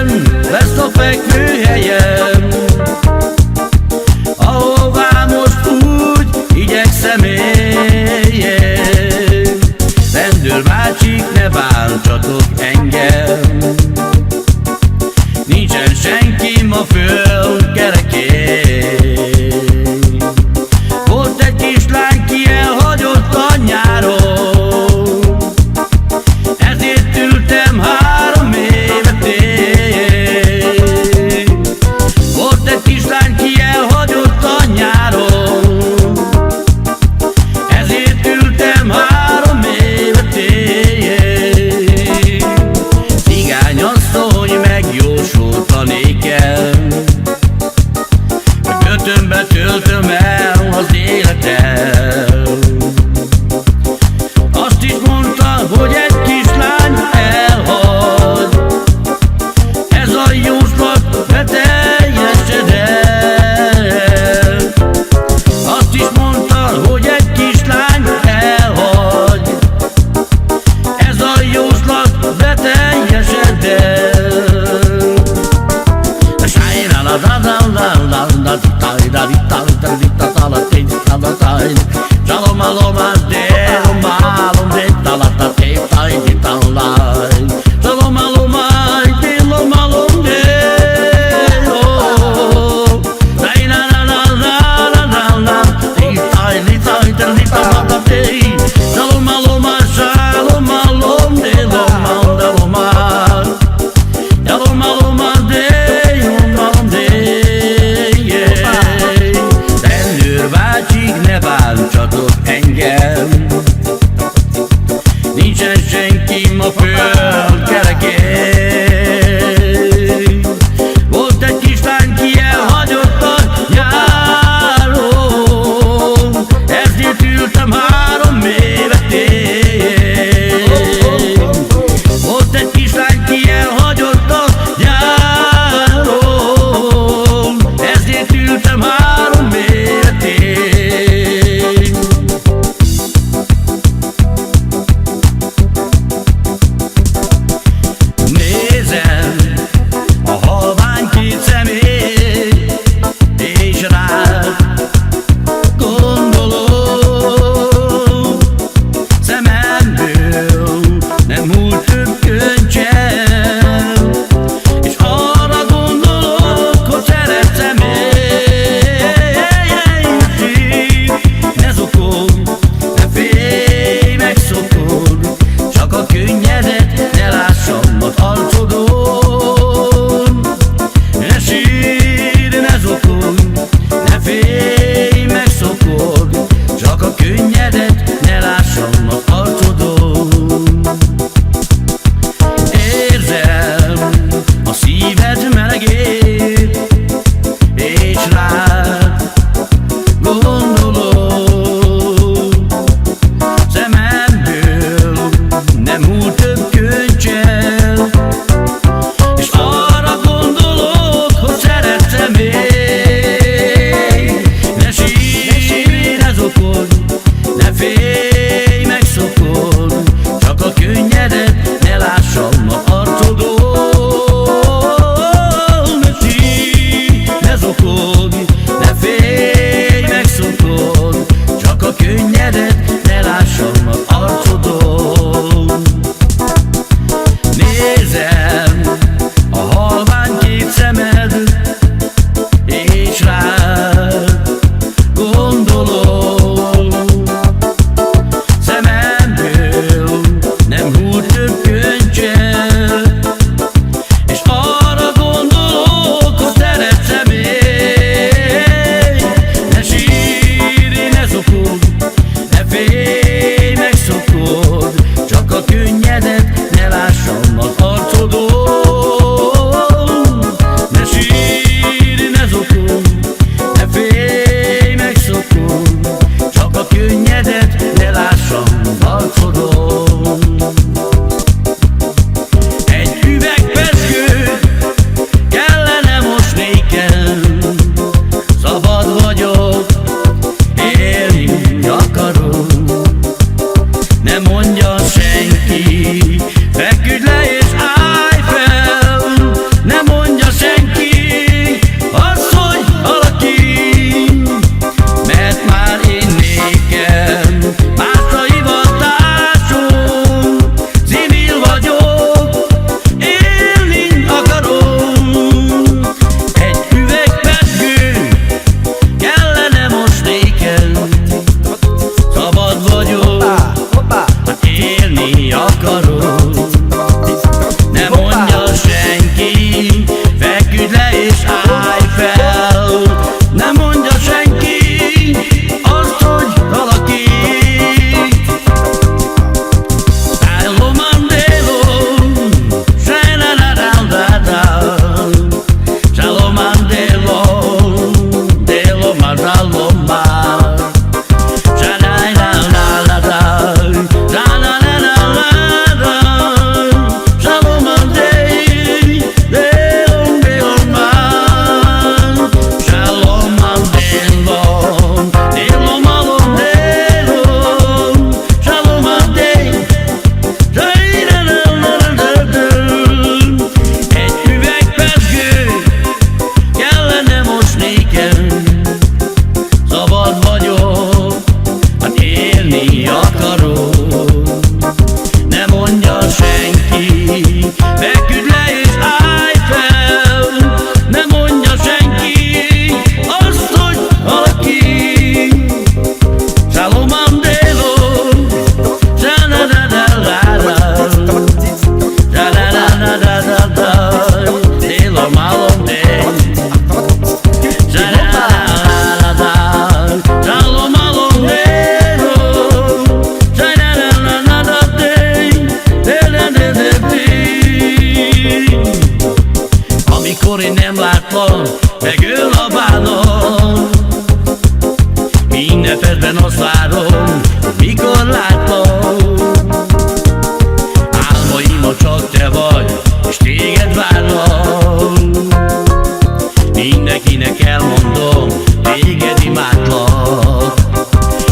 szívben lesz a fekvőhelyem, ahová most úgy igyekszem éljen. Rendőr bácsik, ne bántsatok engem, nincsen senki ma földkerekén. Volt egy kislány, ki elhagyott anyjáról, ezért ültem 3 évet én. Volt egy kislány, ki elhagyott anyjáról, ezért ültem 3 évet én. Cigányasszony megjósolta nékem, amikor én nem látlak, megöl a bánat. Minden percben azt várom, mikor látlak. Álmaimban csak te vagy, és téged várlak. Mindenkinek elmondom, téged imádlak.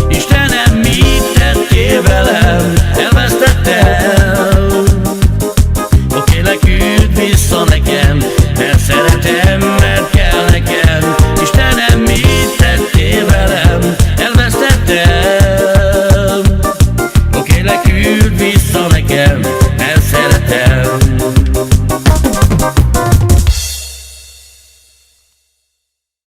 Istenem, mit tettél velem, elvesztettem. Ó, kérlek, küld vissza nekem, mert szeretem, mert kell nekem. Istenem, mit tettél velem, elvesztettem. Ó, kérlek, küld vissza nekem,